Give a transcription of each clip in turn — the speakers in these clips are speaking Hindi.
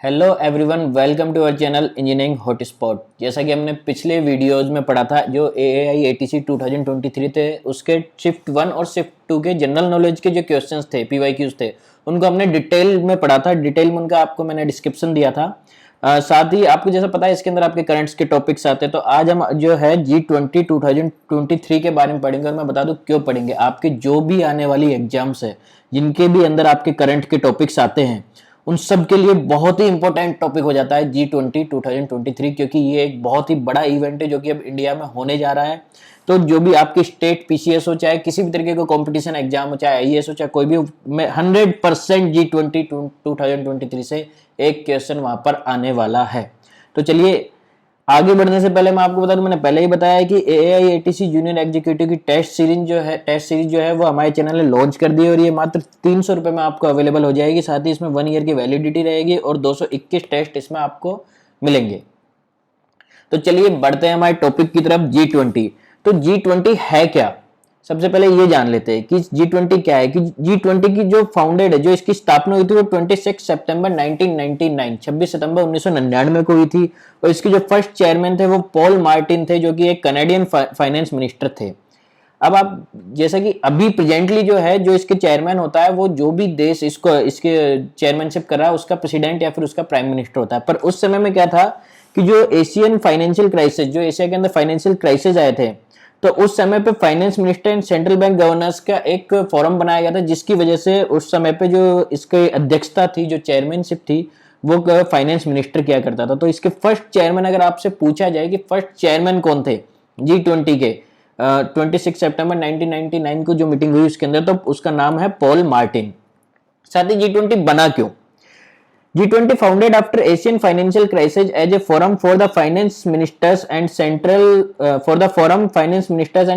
Hello everyone, welcome to our channel engineering hotspot. जैसा कि हमने पिछले वीडियोस में पढ़ा था, जो AAI ATC 2023 थे उसके शिफ्ट 1 और शिफ्ट 2 के जनरल नॉलेज के जो क्वेश्चंस थे, PYQs थे, उनको हमने डिटेल में पढ़ा था। डिटेल में उनका आपको मैंने डिस्क्रिप्शन दिया था। साथ ही आपको जैसा पता है इसके अंदर आपके करंट्स के टॉपिक्स आते हैं। तो आज हम जो है G20 2023 के बारे में पढ़ेंगे। और मैं बता दूं क्यों पढ़ेंगे। आपके जो भी आने वाली एग्जाम्स है, जिनके भी अंदर आपके करंट के टॉपिक्स आते हैं, उन सब के लिए बहुत ही इंपॉर्टेंट टॉपिक हो जाता है G20 2023, क्योंकि ये एक बहुत ही बड़ा इवेंट है जो कि अब इंडिया में होने जा रहा है। तो जो भी आपकी स्टेट PCS हो, चाहे किसी भी तरीके का कंपटीशन एग्जाम हो, चाहे IAS हो, चाहे कोई भी, मैं 100% G20 2023 से एक क्वेश्चन वहां पर आने वाला है। तो चलिए आगे बढ़ने से पहले मैं आपको बता दूं, मैंने पहले ही बताया कि AAI ATC जूनियर एग्जीक्यूटिव की टेस्ट सीरीज जो है वो हमारे चैनल ने लॉन्च कर दी है। और ये मात्र 300 रुपए में आपको अवेलेबल हो जाएगी। साथ ही इसमें 1 ईयर की वैलिडिटी रहेगी और 221 टेस्ट इसमें आपको मिलेंगे। तो चलिए बढ़ते हैं हमारे टॉपिक की तरफ, G20। तो G20 है क्या, सबसे पहले ये जान लेते हैं कि G20 क्या है। कि G20 की जो फाउंडेड है, जो इसकी स्थापना हुई थी वो 26 सितंबर 1999, 26 सितंबर 1999 को हुई थी। और इसके जो फर्स्ट चेयरमैन थे वो पॉल मार्टिन थे, जो कि एक कनाडियन फाइनेंस मिनिस्टर थे। अब आप जैसा कि अभी प्रेजेंटली जो है, जो इसके चेयरमैन होता है, वो जो भी देश इसके चेयरमैनशिप कर रहा है उसका प्रेसिडेंट या फिर उसका प्राइम मिनिस्टर होता है। पर उस समय में क्या था कि जो एशियन फाइनेंशियल क्राइसिस, जो एशिया के अंदर फाइनेंशियल क्राइसिस आए थे, तो उस समय पे finance minister and central bank governors का एक फोरम बनाया गया था, जिसकी वजह से उस समय पे जो इसकी अध्यक्षता थी, जो चेयरमैनशिप थी, वो फाइनेंस मिनिस्टर किया करता था। तो इसके फर्स्ट चेयरमैन अगर आपसे पूछा जाए कि फर्स्ट चेयरमैन कौन थे G20 के, 26 सितंबर 1999 को जो मीटिंग हुई उसके अंदर, तो उसका नाम है पॉल मार्टिन। साथ ही G20 बना क्यों? G20 founded after Asian financial crisis as a forum for the finance ministers and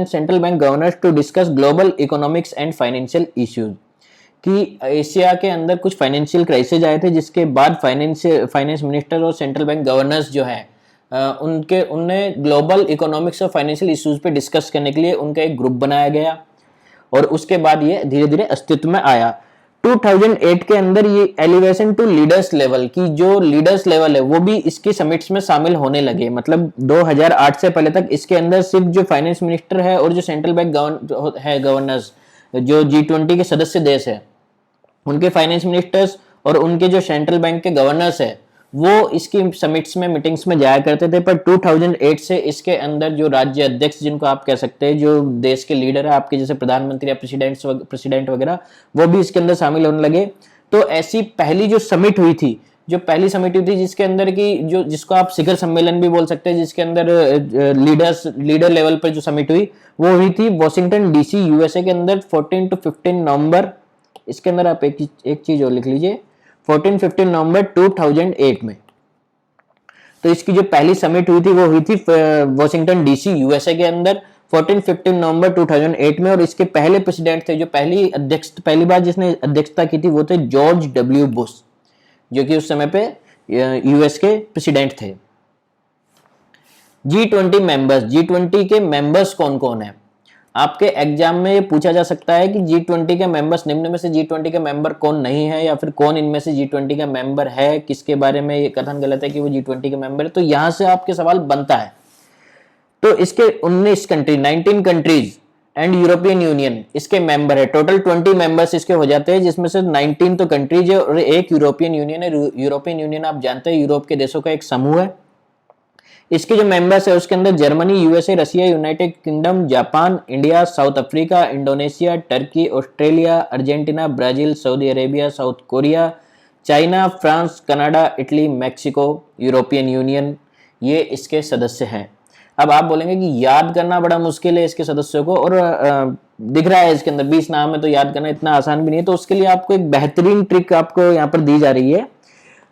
central bank governors to discuss global economics and financial issues। कि एशिया के अंदर कुछ फाइनेंशियल क्राइसिस आए थे, जिसके बाद फाइनेंस मिनिस्टर और सेंट्रल बैंक गवर्नर्स जो है उनने ग्लोबल इकोनॉमिक्स और फाइनेंशियल इश्यूज पे डिस्कस करने के लिए उनका एक ग्रुप बनाया गया। और उसके बाद ये धीरे धीरे अस्तित्व में आया। 2008 के अंदर ये एलिवेशन टू लीडर्स लेवल की, जो लीडर्स लेवल है वो भी इसकी समिट्स में शामिल होने लगे। मतलब 2008 से पहले तक इसके अंदर सिर्फ जो फाइनेंस मिनिस्टर है और जो सेंट्रल बैंक गवर्नर्स, जो G20 के सदस्य देश है, उनके फाइनेंस मिनिस्टर्स और उनके जो सेंट्रल बैंक के गवर्नर्स है, वो इसकी समिट्स में, मीटिंग्स में जाया करते थे। पर 2008 से इसके अंदर जो राज्य अध्यक्ष, जिनको आप कह सकते हैं, जो देश के लीडर है आपके, जैसे प्रधानमंत्री या प्रेसिडेंट वगैरह, वो भी इसके अंदर शामिल होने लगे। तो ऐसी पहली जो समिट हुई थी, जिसके अंदर की, जो जिसको आप शिखर सम्मेलन भी बोल सकते हैं, जिसके अंदर लीडर लेवल पर जो समिट हुई वो हुई थी वॉशिंगटन DC USA के अंदर 14 to 15 नवंबर। इसके अंदर आप एक चीज और लिख लीजिए, 14-15 नवंबर 2008 में। तो इसकी जो पहली समिट हुई थी वो हुई थी वॉशिंगटन DC USA के अंदर 14-15 नवंबर 2008 में। और इसके पहले प्रेसिडेंट थे, जो पहली बार जिसने अध्यक्षता की थी, वो थे जॉर्ज W बुश, जो कि उस समय पे US के प्रेसिडेंट थे। G20 के मेंबर्स कौन कौन है? आपके एग्जाम में ये पूछा जा सकता है कि G20 के मेंबर्स, निम्न में से G20 के मेंबर कौन नहीं है, या फिर कौन इनमें से G20 का मेंबर है, किसके बारे में ये कथन गलत है कि वो G20 के मेंबर है। तो यहां से आपके सवाल बनता है। तो इसके 19 कंट्रीज एंड यूरोपियन यूनियन इसके मेंबर है। टोटल 20 मेंबर्स इसके हो जाते हैं, जिसमें से 19 तो कंट्रीज है और एक यूरोपियन यूनियन है। यूरोपियन यूनियन आप जानते हैं, यूरोप के देशों का एक समूह है। इसके जो मेंबर्स है उसके अंदर Germany, USA, Russia, United kingdom, Japan, India, south Africa, Indonesia, Turkey, Australia, Argentina, Brazil, Saudi Arabia, south Korea, China, France, Canada, Italy, Mexico, European union, ये इसके सदस्य हैं। अब आप बोलेंगे कि याद करना बड़ा मुश्किल है इसके सदस्यों को, और दिख रहा है इसके अंदर 20 नाम है, तो याद करना इतना आसान भी नहीं है। तो उसके लिए आपको एक बेहतरीन ट्रिक आपको यहाँ पर दी जा रही है।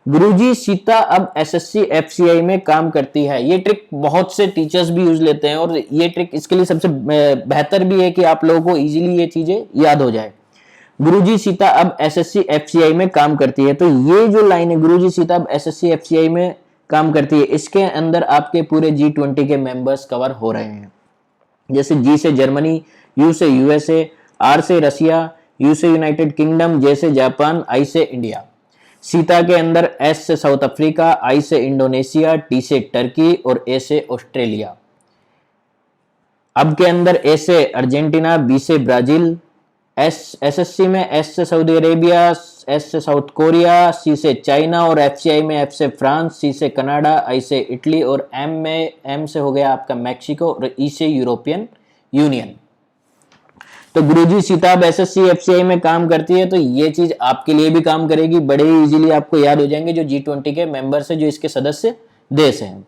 गुरुजी सीता अब SSC FCI में काम करती है। ये ट्रिक बहुत से टीचर्स भी यूज लेते हैं, और ये ट्रिक इसके लिए सबसे बेहतर भी है कि आप लोगों को इजीली ये चीजें याद हो जाए। गुरुजी सीता अब SSC FCI में काम करती है। तो ये जो लाइन है, गुरुजी सीता अब SSC FCI में काम करती है, इसके अंदर आपके पूरे G20 के मेंबर्स कवर हो रहे हैं। जैसे G से जर्मनी, U से USA, R से रशिया, U से यूनाइटेड किंगडम, J से जापान, I से इंडिया। सीता के अंदर एस से साउथ अफ्रीका, आई से इंडोनेशिया, टी से टर्की और ए से ऑस्ट्रेलिया। अब के अंदर ए से अर्जेंटीना, बी से ब्राजील, एसएससी में एस से सऊदी अरेबिया, एस से साउथ कोरिया, सी से चाइना और एफसीआई में एफ से फ्रांस, सी से कनाडा, आई से इटली और एम से हो गया आपका मैक्सिको और ई से यूरोपियन यूनियन। तो गुरुजी सीता अब एसएससी एफसीआई में काम करती है, तो ये चीज आपके लिए भी काम करेगी, बड़े इजीली आपको याद हो जाएंगे जो G20 के मेंबर्स है, जो इसके सदस्य देश हैं।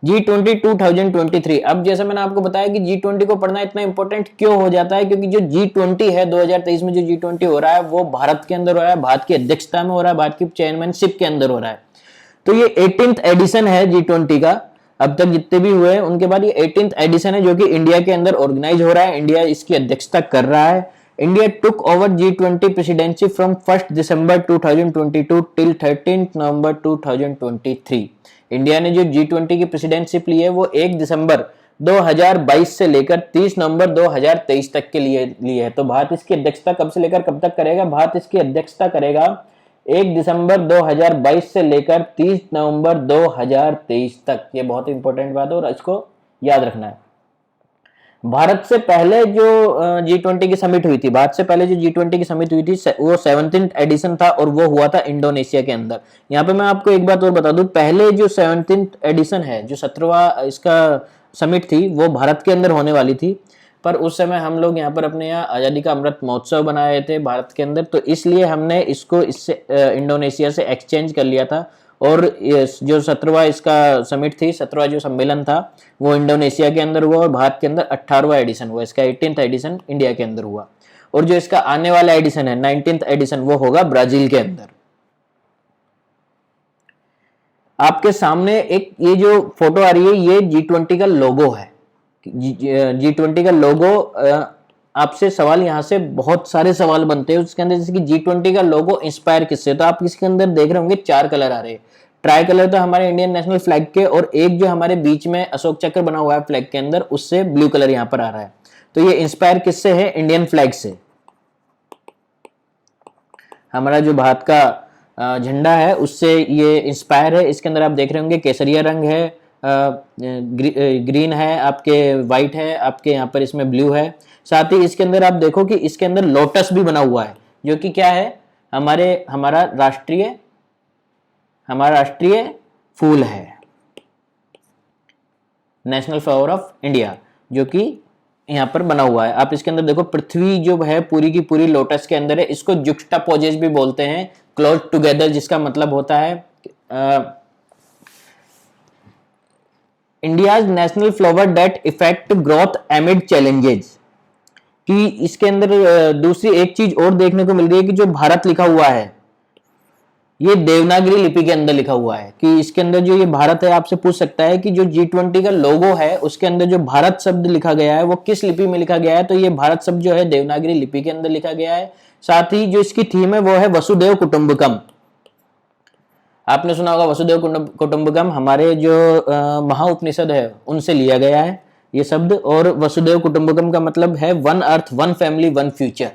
G20 2023, अब जैसे मैंने आपको बताया कि G20 को पढ़ना इतना इंपॉर्टेंट क्यों हो जाता है, क्योंकि जो G20 है 2023 में जो G20 हो रहा है वो भारत के अंदर हो रहा है, भारत की अध्यक्षता में हो रहा है, भारत की चेयरमैनशिप के अंदर हो रहा है। तो ये 18th एडिशन है G20 का, अब तक जितने भी हुए हैं उनके बाद ये 18th एडिशन है जो कि इंडिया के अंदर ऑर्गेनाइज हो रहा है, इंडिया इसकी अध्यक्षता कर रहा है। India took over G20 presidency from 1 December 2022 till 13 November 2023। India ने जो G20 की प्रेसिडेंशिप ली है वो 1 दिसंबर 2022 से लेकर 30 नवंबर 2023 तक के लिए ली है। तो भारत इसकी अध्यक्षता कब से लेकर कब तक करेगा? भारत इसकी अध्यक्षता करेगा 1 दिसंबर 2022 से लेकर 30 नवंबर 2023 तक। ये बहुत इंपॉर्टेंट बात है और इसको याद रखना है। भारत से पहले जो G20 की समिट हुई थी, भारत से पहले जो G20 की समिट हुई थी वो 17th एडिशन था और वो हुआ था इंडोनेशिया के अंदर। यहाँ पे मैं आपको एक बात और बता दूं, पहले जो 17th एडिशन है, जो 17वां इसका समिट थी, वो भारत के अंदर होने वाली थी, पर उस समय हम लोग यहाँ पर अपने यहाँ आज़ादी का अमृत महोत्सव बनाए थे भारत के अंदर, तो इसलिए हमने इसको इससे इंडोनेशिया से एक्सचेंज कर लिया था। और जो 17वां इसका समिट थी, 17वां जो सम्मेलन था वो इंडोनेशिया के अंदर हुआ और भारत के अंदर 18वां एडिशन हुआ, इसका 18th एडिशन इंडिया के अंदर हुआ। और जो इसका आने वाला एडिशन है 19th एडिशन वो होगा ब्राजील के अंदर। आपके सामने एक ये जो फोटो आ रही है ये G20 का लोगो है, G20 का लोगो। आपसे सवाल यहाँ से बहुत सारे सवाल बनते हैं उसके अंदर, जैसे कि G20 का लोगो इंस्पायर किससे, तो आप इसके अंदर देख रहे होंगे 4 कलर आ रहे हैं। ट्राई कलर तो हमारे इंडियन नेशनल फ्लैग के, और एक जो हमारे बीच में अशोक चक्र बना हुआ है फ्लैग के अंदर, उससे ब्लू कलर यहाँ पर आ रहा है। तो ये इंस्पायर किससे है? इंडियन फ्लैग से। हमारा जो भारत का झंडा है उससे ये इंस्पायर है। इसके अंदर आप देख रहे होंगे केसरिया रंग है, ग्रीन है, आपके व्हाइट है, आपके यहाँ पर इसमें ब्लू है। साथ ही इसके अंदर आप देखो कि इसके अंदर लोटस भी बना हुआ है, जो कि क्या है? हमारा राष्ट्रीय फूल है, नेशनल फ्लावर ऑफ इंडिया, जो कि यहाँ पर बना हुआ है। आप इसके अंदर देखो पृथ्वी जो है पूरी की पूरी लोटस के अंदर है। इसको जुक्स्टापोजेस भी बोलते हैं, क्लोज टुगेदर, जिसका मतलब होता है India's national flower that effect growth एमिड challenges. कि इसके अंदर दूसरी एक चीज और देखने को मिल रही है कि जो भारत लिखा हुआ है ये देवनागरी लिपि के अंदर लिखा हुआ है। कि इसके अंदर जो ये भारत है, आपसे पूछ सकता है कि जो G20 का लोगो है उसके अंदर जो भारत शब्द लिखा गया है वो किस लिपि में लिखा गया है, तो ये भारत शब्द जो है देवनागरी लिपि के अंदर लिखा गया है। साथ ही जो इसकी थीम है वो है वसुदेव कुटुंबकम। आपने सुना होगा वसुदेव कुटुंबकम, हमारे जो महाउपनिषद है उनसे लिया गया है ये शब्द। और वसुदेव कुटुंबकम का मतलब है one earth, one family, one future.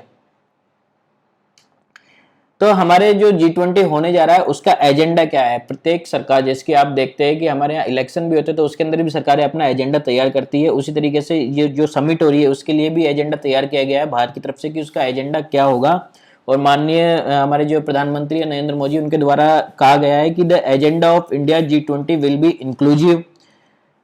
तो हमारे जो G20 होने जा रहा है उसका एजेंडा क्या है? प्रत्येक सरकार, जैसे कि आप देखते हैं कि हमारे यहाँ इलेक्शन भी होते हैं तो उसके अंदर भी सरकारें अपना एजेंडा तैयार करती है, उसी तरीके से ये जो समिट हो रही है उसके लिए भी एजेंडा तैयार किया गया है भारत की तरफ से कि उसका एजेंडा क्या होगा। और माननीय हमारे जो प्रधानमंत्री नरेंद्र मोदी, उनके द्वारा कहा गया है कि the agenda of India G20 will be inclusive,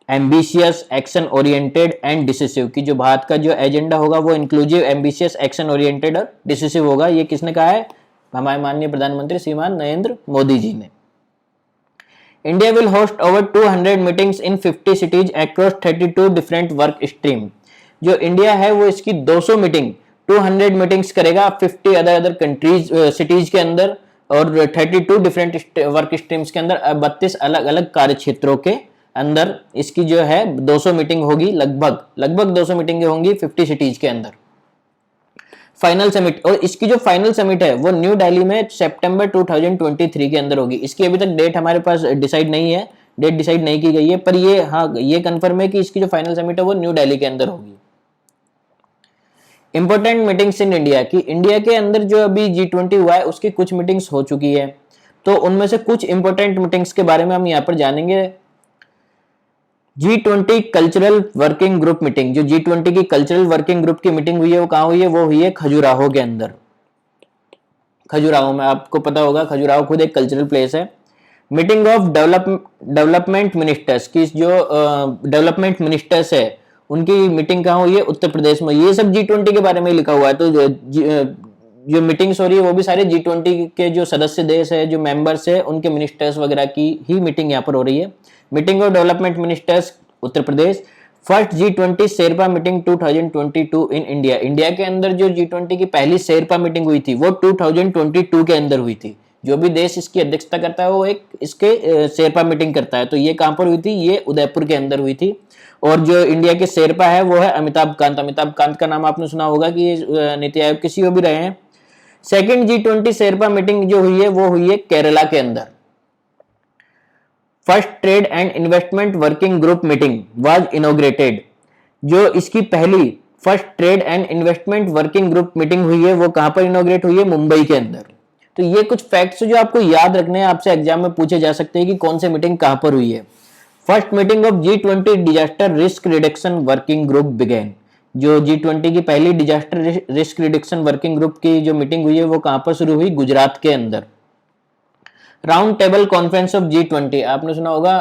ambitious, action oriented and decisive. कि जो भारत का जो एजेंडा होगा वो इंक्लूसिव, एम्बिशियस, एक्शन ओरिएंटेड और डिसिसिव होगा। ये किसने कहा है? हमारे माननीय प्रधानमंत्री श्रीमान नरेंद्र मोदी जी ने। India will host over 200 meetings in 50 cities across 32 different work stream. जो इंडिया है वो इसकी 200 मीटिंग, 200 मीटिंग्स करेगा 50 अदर कंट्रीज सिटीज के अंदर, और 32 डिफरेंट वर्क स्ट्रीम्स के अंदर 32 अलग अलग कार्य क्षेत्रों के अंदर इसकी जो है 200 मीटिंग होगी। लगभग 200 मीटिंगें होंगी 50 सिटीज के अंदर। फाइनल समिट, और इसकी जो फाइनल समिट है वो न्यू दिल्ली में सितंबर 2023 के अंदर होगी। इसकी अभी तक डेट हमारे पास डिसाइड नहीं है, डेट डिसाइड नहीं की गई है, पर ये हाँ ये कंफर्म है कि इसकी जो फाइनल समिट है वो न्यू दिल्ली के अंदर होगी। इंपॉर्टेंट मीटिंग्स इन इंडिया, कि इंडिया के अंदर जो अभी G20 हुआ है उसकी कुछ मीटिंग्स हो चुकी है, तो उनमें से कुछ इंपॉर्टेंट मीटिंग्स के बारे में हम यहाँ पर जानेंगे। G20 cultural working group meeting, जो G20 की कल्चरल वर्किंग ग्रुप की मीटिंग हुई है वो कहाँ हुई है, वो हुई है खजुराहो के अंदर। खजुराहो में आपको पता होगा, खजुराहो खुद एक कल्चरल प्लेस है। मीटिंग ऑफ डेवलपमेंट मिनिस्टर्स की, जो डेवलपमेंट मिनिस्टर्स है उनकी मीटिंग कहाँ हुई है, उत्तर प्रदेश में। ये सब G20 के बारे में लिखा हुआ है, तो जो मीटिंग्स हो रही है वो भी सारे G20 के जो सदस्य देश है, जो मेंबर्स है, उनके मिनिस्टर्स वगैरह की ही मीटिंग यहाँ पर हो रही है। Meeting of development ministers Uttar Pradesh. First G20 Sherpa meeting 2022 in India, India के अंदर जो G20 की पहली शेरपा मीटिंग हुई थी वो 2022 के अंदर हुई थी। जो भी देश इसकी अध्यक्षता करता है वो एक इसके शेरपा मीटिंग करता है, तो ये कहां पर हुई थी, ये उदयपुर के अंदर हुई थी। और जो इंडिया के शेरपा है वो है अमिताभ कांत। अमिताभ कांत का नाम आपने सुना होगा कि ये नीति आयोग के सीईओ भी रहे हैं। सेकंड G20 शेरपा मीटिंग जो हुई है वो हुई है केरला के अंदर। First trade and investment working group meeting was inaugurated, जो इसकी पहली first trade and investment working group meeting हुई है वो कहां पर इनॉग्रेट हुई है, मुंबई के अंदर। तो ये कुछ फैक्ट्स जो आपको याद रखने हैं, आपसे एग्जाम में पूछे जा सकते हैं कि कौन से मीटिंग कहां पर हुई है। First meeting of G20 disaster risk reduction working group began, जो G20 की पहली disaster risk reduction working group की जो मीटिंग हुई है वो कहां पर शुरू हुई, गुजरात के अंदर। Round table conference of G20, आपने सुना होगा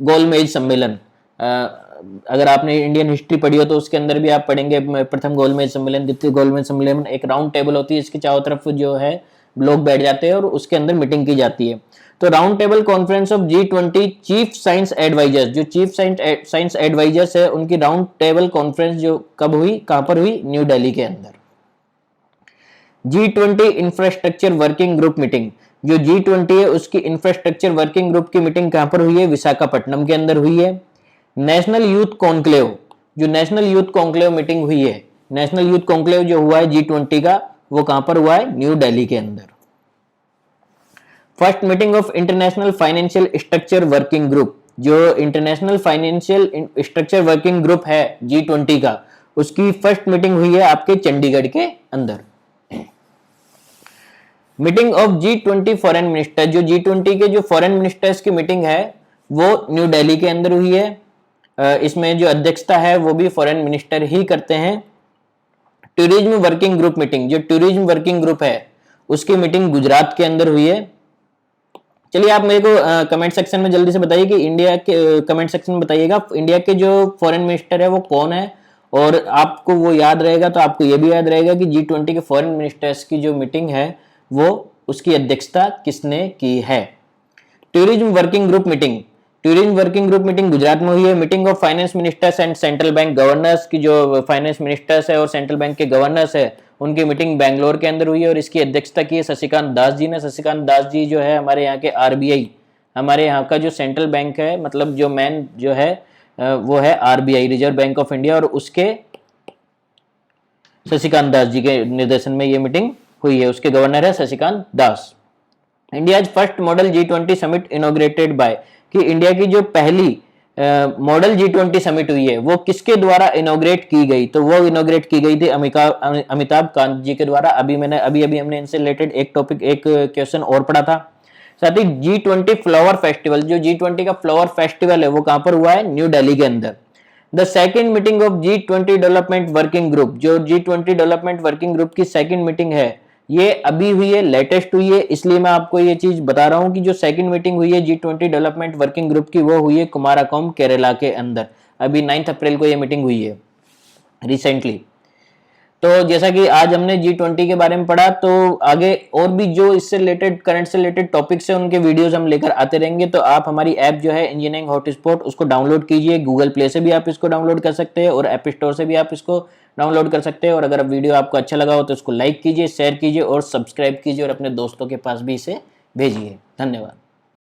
गोलमेज सम्मेलन। अगर आपने इंडियन हिस्ट्री पढ़ी हो तो उसके अंदर भी आप पढ़ेंगे प्रथम गोलमेज सम्मेलन, द्वितीय गोलमेज सम्मेलन। एक राउंड टेबल होती है, इसके चारों तरफ जो है लोग बैठ जाते हैं और उसके अंदर मीटिंग की जाती है। तो round table conference of G20 chief science advisers, जो चीफ साइंस एडवाइजर्स है उनकी राउंड टेबल कॉन्फ्रेंस जो कब हुई, कहां पर हुई, न्यू दिल्ली के अंदर। G20 infrastructure working group meeting, जो G20 है उसकी इंफ्रास्ट्रक्चर वर्किंग ग्रुप की मीटिंग कहां पर हुई है, विशाखापट्टनम के अंदर हुई है। नेशनल यूथ कॉन्क्लेव, जो नेशनल यूथ कॉन्क्लेव मीटिंग हुई है, नेशनल यूथ कॉन्क्लेव जो हुआ है G20 का, वो कहां पर हुआ है, न्यू दिल्ली के अंदर। First meeting of international financial structure working group, जो international financial structure working group है G20 का, उसकी फर्स्ट मीटिंग हुई है आपके चंडीगढ़ के अंदर। Meeting of G20 foreign minister, जो G20 के जो फॉरेन मिनिस्टर्स की मीटिंग है वो न्यू दिल्ली के अंदर हुई है। इसमें जो अध्यक्षता है वो भी फॉरेन मिनिस्टर ही करते हैं। टूरिज्म वर्किंग ग्रुप मीटिंग, जो टूरिज्म वर्किंग ग्रुप है उसकी मीटिंग गुजरात के अंदर हुई है। चलिए आप मेरे को कमेंट सेक्शन में जल्दी से बताइए कि इंडिया के, कमेंट सेक्शन में बताइएगा इंडिया के जो फॉरेन मिनिस्टर है वो कौन है, और आपको वो याद रहेगा तो आपको ये भी याद रहेगा कि G20 के फॉरेन मिनिस्टर्स की जो मीटिंग है वो उसकी अध्यक्षता किसने की है। Tourism working group meeting, tourism working group meeting Gujarat में हुई है। Meeting of finance ministers and central bank governors की, जो फाइनेंस मिनिस्टर्स है और सेंट्रल बैंक के गवर्नर्स है उनकी मीटिंग बेंगलोर के अंदर हुई है और इसकी अध्यक्षता की है शशिकांत दास जी ने। शशिकांत दास जी जो है हमारे यहाँ के RBI, हमारे यहाँ का जो सेंट्रल बैंक है, मतलब जो मेन जो है वो है RBI, reserve bank of India, और उसके शशिकांत दास जी के निर्देशन में ये मीटिंग हुई है। उसके गवर्नर है Shashikant Das. India first model G20 summit inaugurated by, कि इंडिया की जो पहली मॉडल G20 समिट हुई है वो किसके द्वारा इनॉग्रेट की गई, तो वो इनॉग्रेट की गई थी अमिताभ कांत जी के द्वारा। अभी हमने इनसे रिलेटेड एक क्वेश्चन और पढ़ा था। साथ ही G20 फ्लावर फेस्टिवल, जो G20 का फ्लावर फेस्टिवल है वो कहां पर हुआ है, न्यू दिल्ली के अंदर। The second meeting of G20 development working group, जो G20 डेवलपमेंट वर्किंग ग्रुप की सेकेंड मीटिंग है ये अभी हुई है, लेटेस्ट हुई है, इसलिए मैं आपको ये चीज बता रहा हूं कि जो सेकंड मीटिंग हुई है G20 डेवलपमेंट वर्किंग ग्रुप की वो हुई है कुमारकोम केरला के अंदर। अभी 9 अप्रैल को ये मीटिंग हुई है रिसेंटली। तो जैसा कि आज हमने G20 के बारे में पढ़ा, तो आगे और भी जो इससे रिलेटेड, करंट से रिलेटेड टॉपिक्स है उनके वीडियोस हम लेकर आते रहेंगे। तो आप हमारी ऐप जो है इंजीनियरिंग हॉटस्पॉट, उसको डाउनलोड कीजिए। गूगल प्ले से भी आप इसको डाउनलोड कर सकते हैं और ऐप स्टोर से भी आप इसको डाउनलोड कर सकते हैं। और अगर वीडियो आपको अच्छा लगा हो तो इसको लाइक कीजिए, शेयर कीजिए और सब्सक्राइब कीजिए और अपने दोस्तों के पास भी इसे भेजिए। धन्यवाद।